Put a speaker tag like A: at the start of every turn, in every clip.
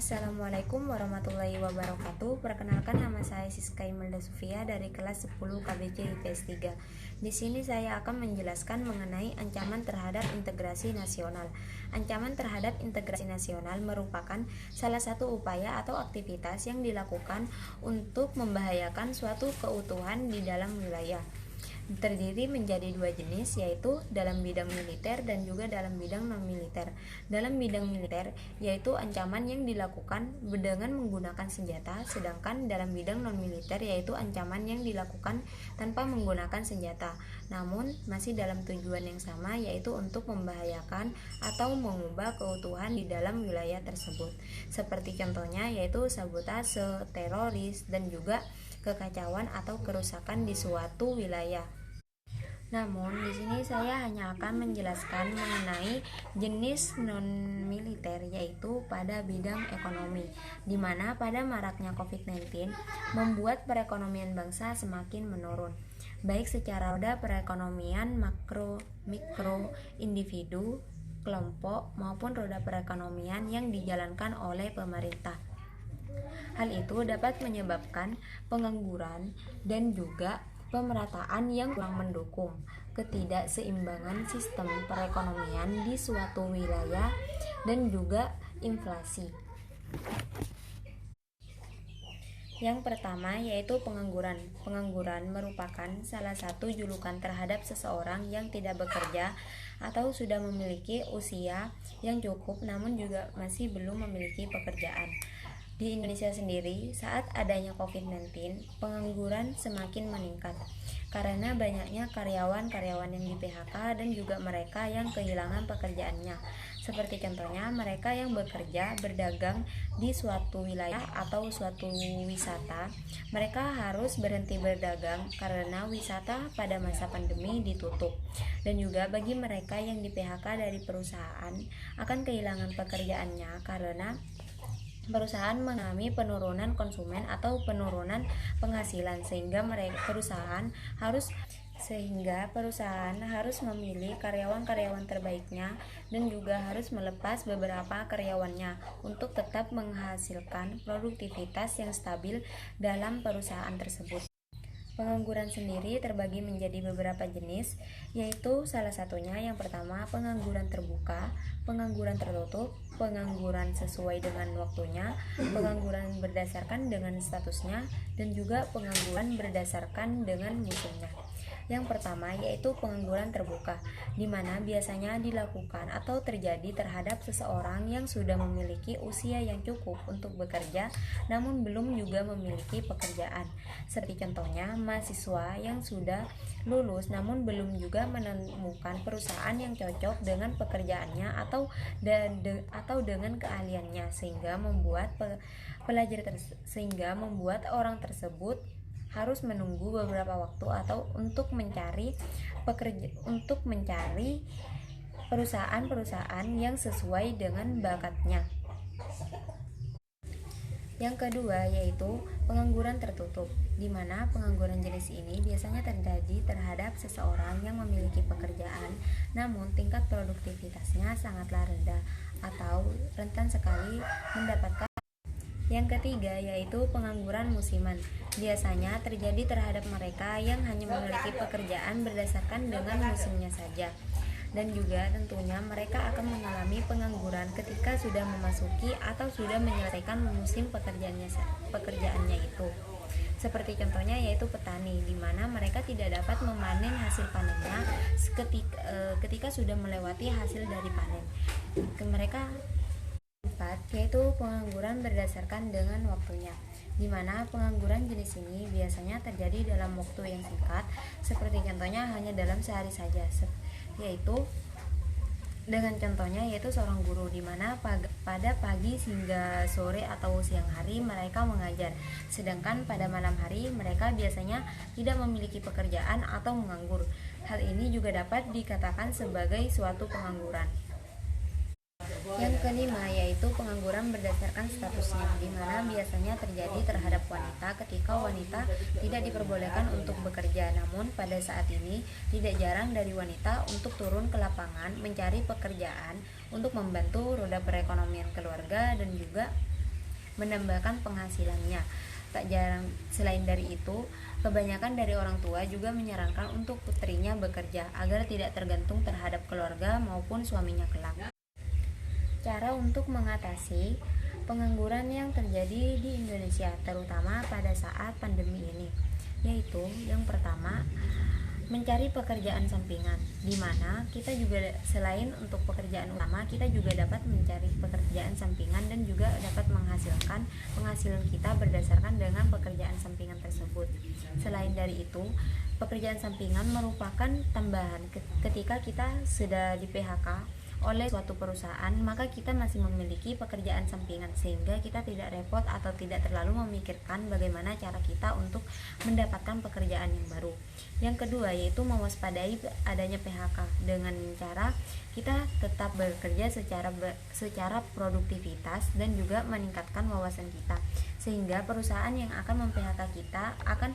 A: Assalamualaikum warahmatullahi wabarakatuh. Perkenalkan, nama saya Siska Imelda Sofia dari kelas 10 KBC IPS 3. Di sini saya akan menjelaskan mengenai ancaman terhadap integrasi nasional. Ancaman terhadap integrasi nasional merupakan salah satu upaya atau aktivitas yang dilakukan untuk membahayakan suatu keutuhan di dalam wilayah. Terdiri menjadi dua jenis, yaitu dalam bidang militer dan juga dalam bidang non-militer. Dalam bidang militer, yaitu ancaman yang dilakukan dengan menggunakan senjata, sedangkan dalam bidang non-militer, yaitu ancaman yang dilakukan tanpa menggunakan senjata, namun masih dalam tujuan yang sama, yaitu untuk membahayakan atau mengubah keutuhan di dalam wilayah tersebut. Seperti contohnya yaitu sabotase, teroris, dan juga kekacauan atau kerusakan di suatu wilayah. Namun, di sini saya hanya akan menjelaskan mengenai jenis non-militer, yaitu pada bidang ekonomi, di mana pada maraknya COVID-19 membuat perekonomian bangsa semakin menurun, baik secara roda perekonomian makro, mikro, individu, kelompok, maupun roda perekonomian yang dijalankan oleh pemerintah. Hal itu dapat menyebabkan pengangguran dan juga pemerataan yang kurang mendukung ketidakseimbangan sistem perekonomian di suatu wilayah dan juga inflasi. Yang pertama yaitu pengangguran. Pengangguran merupakan salah satu julukan terhadap seseorang yang tidak bekerja atau sudah memiliki usia yang cukup namun juga masih belum memiliki pekerjaan. Di Indonesia sendiri, saat adanya COVID-19, pengangguran semakin meningkat karena banyaknya karyawan-karyawan yang di PHK dan juga mereka yang kehilangan pekerjaannya. Seperti contohnya, mereka yang bekerja berdagang di suatu wilayah atau suatu wisata, mereka harus berhenti berdagang karena wisata pada masa pandemi ditutup. Dan juga bagi mereka yang di PHK dari perusahaan akan kehilangan pekerjaannya karena perusahaan mengalami penurunan konsumen atau penurunan penghasilan sehingga perusahaan harus memilih karyawan-karyawan terbaiknya dan juga harus melepas beberapa karyawannya untuk tetap menghasilkan produktivitas yang stabil dalam perusahaan tersebut. Pengangguran sendiri terbagi menjadi beberapa jenis, yaitu salah satunya yang pertama pengangguran terbuka, pengangguran tertutup, pengangguran sesuai dengan waktunya, pengangguran berdasarkan dengan statusnya, dan juga pengangguran berdasarkan dengan musimnya. Yang pertama yaitu pengangguran terbuka, di mana biasanya dilakukan atau terjadi terhadap seseorang yang sudah memiliki usia yang cukup untuk bekerja namun belum juga memiliki pekerjaan. Seperti contohnya mahasiswa yang sudah lulus namun belum juga menemukan perusahaan yang cocok dengan pekerjaannya atau dengan keahliannya sehingga membuat orang tersebut harus menunggu beberapa waktu atau untuk mencari perusahaan-perusahaan yang sesuai dengan bakatnya. Yang kedua yaitu pengangguran tertutup, di mana pengangguran jenis ini biasanya terjadi terhadap seseorang yang memiliki pekerjaan namun tingkat produktivitasnya sangatlah rendah atau rentan sekali mendapatkan. Yang ketiga yaitu pengangguran musiman. Biasanya terjadi terhadap mereka yang hanya memiliki pekerjaan berdasarkan dengan musimnya saja. Dan juga tentunya mereka akan mengalami pengangguran ketika sudah memasuki atau sudah menyelesaikan musim pekerjaannya itu. Seperti contohnya yaitu petani, di mana mereka tidak dapat memanen hasil panennya ketika sudah melewati hasil dari panen. Mereka yaitu pengangguran berdasarkan dengan waktunya, di mana pengangguran jenis ini biasanya terjadi dalam waktu yang singkat, seperti contohnya hanya dalam sehari saja, yaitu dengan contohnya yaitu seorang guru, di mana pada pagi hingga sore atau siang hari mereka mengajar, sedangkan pada malam hari mereka biasanya tidak memiliki pekerjaan atau menganggur. Hal ini juga dapat dikatakan sebagai suatu pengangguran. Yang kelima yaitu pengangguran berdasarkan statusnya, di mana biasanya terjadi terhadap wanita ketika wanita tidak diperbolehkan untuk bekerja. Namun pada saat ini tidak jarang dari wanita untuk turun ke lapangan mencari pekerjaan untuk membantu roda perekonomian keluarga dan juga menambahkan penghasilannya. Tak jarang selain dari itu, kebanyakan dari orang tua juga menyarankan untuk putrinya bekerja agar tidak tergantung terhadap keluarga maupun suaminya kelak. Cara untuk mengatasi pengangguran yang terjadi di Indonesia, terutama pada saat pandemi ini, yaitu yang pertama, mencari pekerjaan sampingan, di mana kita juga selain untuk pekerjaan utama, kita juga dapat mencari pekerjaan sampingan dan juga dapat menghasilkan penghasilan kita berdasarkan dengan pekerjaan sampingan tersebut. Selain dari itu, pekerjaan sampingan merupakan tambahan ketika kita sudah di PHK oleh suatu perusahaan, maka kita masih memiliki pekerjaan sampingan sehingga kita tidak repot atau tidak terlalu memikirkan bagaimana cara kita untuk mendapatkan pekerjaan yang baru. Yang kedua yaitu mewaspadai adanya PHK dengan cara kita tetap bekerja secara produktivitas dan juga meningkatkan wawasan kita, sehingga perusahaan yang akan mem-PHK kita akan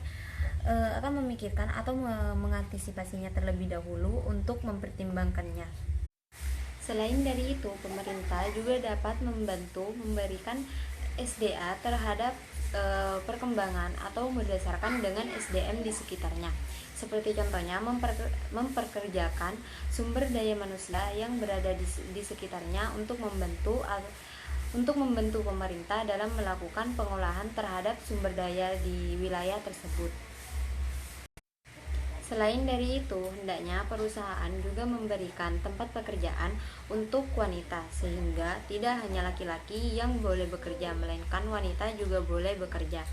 A: memikirkan atau mengantisipasinya terlebih dahulu untuk mempertimbangkannya. Selain dari itu, pemerintah juga dapat membantu memberikan SDA terhadap perkembangan atau berdasarkan dengan SDM di sekitarnya. Seperti contohnya memperkerjakan sumber daya manusia yang berada di sekitarnya untuk membantu pemerintah dalam melakukan pengolahan terhadap sumber daya di wilayah tersebut. Selain dari itu, hendaknya perusahaan juga memberikan tempat pekerjaan untuk wanita, sehingga tidak hanya laki-laki yang boleh bekerja, melainkan wanita juga boleh bekerja,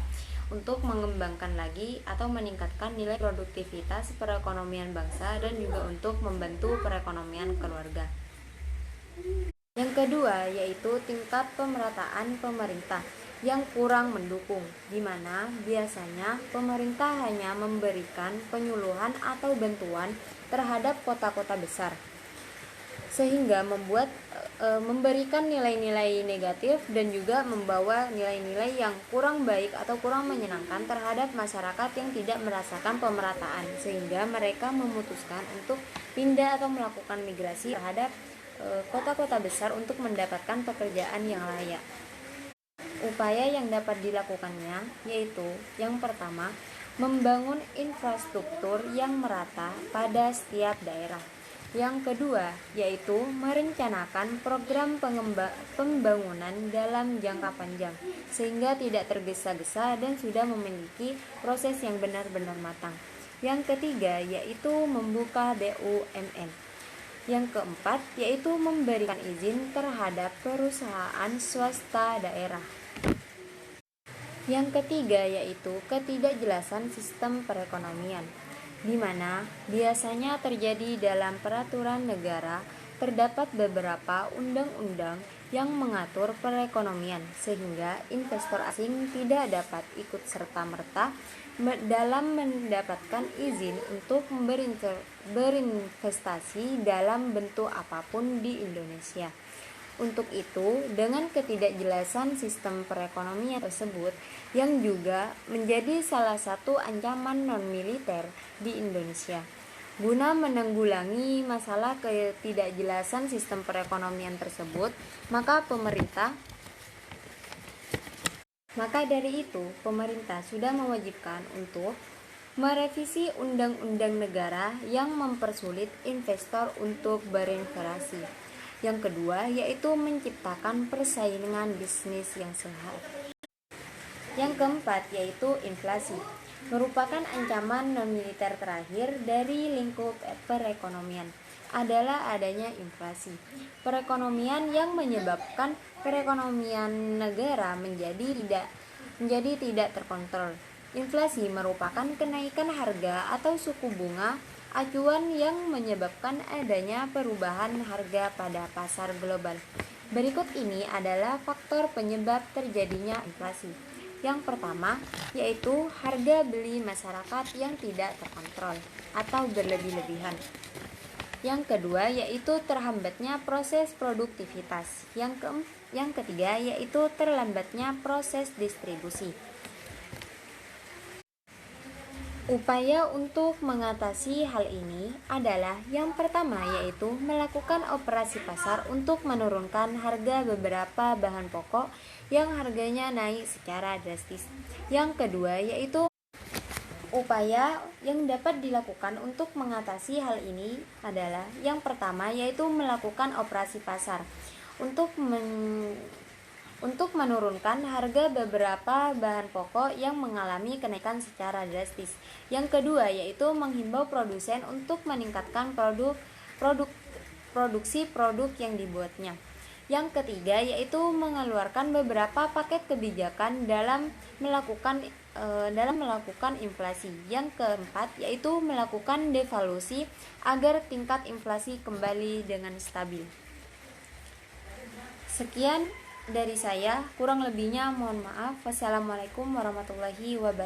A: untuk mengembangkan lagi atau meningkatkan nilai produktivitas perekonomian bangsa dan juga untuk membantu perekonomian keluarga. Yang kedua yaitu tingkat pemerataan pemerintah yang kurang mendukung, di mana biasanya pemerintah hanya memberikan penyuluhan atau bantuan terhadap kota-kota besar, sehingga memberikan nilai-nilai negatif dan juga membawa nilai-nilai yang kurang baik atau kurang menyenangkan terhadap masyarakat yang tidak merasakan pemerataan, sehingga mereka memutuskan untuk pindah atau melakukan migrasi terhadap kota-kota besar untuk mendapatkan pekerjaan yang layak. Upaya yang dapat dilakukannya yaitu yang pertama, membangun infrastruktur yang merata pada setiap daerah. Yang kedua yaitu merencanakan program pembangunan dalam jangka panjang sehingga tidak tergesa-gesa dan sudah memiliki proses yang benar-benar matang. Yang ketiga yaitu membuka BUMN. Yang keempat yaitu memberikan izin terhadap perusahaan swasta daerah. Yang ketiga yaitu ketidakjelasan sistem perekonomian, di mana biasanya terjadi dalam peraturan negara terdapat beberapa undang-undang yang mengatur perekonomian sehingga investor asing tidak dapat ikut serta-merta dalam mendapatkan izin untuk berinvestasi dalam bentuk apapun di Indonesia. Untuk itu, dengan ketidakjelasan sistem perekonomian tersebut yang juga menjadi salah satu ancaman non-militer di Indonesia, guna menanggulangi masalah ketidakjelasan sistem perekonomian tersebut, maka dari itu pemerintah sudah mewajibkan untuk merevisi undang-undang negara yang mempersulit investor untuk berinvestasi. Yang kedua yaitu menciptakan persaingan bisnis yang sehat. Yang keempat yaitu inflasi, merupakan ancaman non-militer terakhir dari lingkup perekonomian adalah adanya inflasi. Perekonomian yang menyebabkan perekonomian negara menjadi tidak terkontrol. Inflasi merupakan kenaikan harga atau suku bunga acuan yang menyebabkan adanya perubahan harga pada pasar global. Berikut ini adalah faktor penyebab terjadinya inflasi. Yang pertama yaitu harga beli masyarakat yang tidak terkontrol atau berlebih-lebihan. Yang kedua yaitu terhambatnya proses produktivitas. Yang ketiga yaitu terlambatnya proses distribusi. Upaya untuk mengatasi hal ini adalah yang pertama yaitu melakukan operasi pasar untuk menurunkan harga beberapa bahan pokok yang harganya naik secara drastis. Yang kedua yaitu upaya yang dapat dilakukan untuk mengatasi hal ini adalah yang pertama yaitu melakukan operasi pasar untuk menurunkan harga beberapa bahan pokok yang mengalami kenaikan secara drastis. Yang kedua yaitu menghimbau produsen untuk meningkatkan produksi produk yang dibuatnya. Yang ketiga yaitu mengeluarkan beberapa paket kebijakan dalam melakukan inflasi. Yang keempat yaitu melakukan devaluasi agar tingkat inflasi kembali dengan stabil. Sekian dari saya, kurang lebihnya mohon maaf. Wassalamualaikum warahmatullahi wabarakatuh.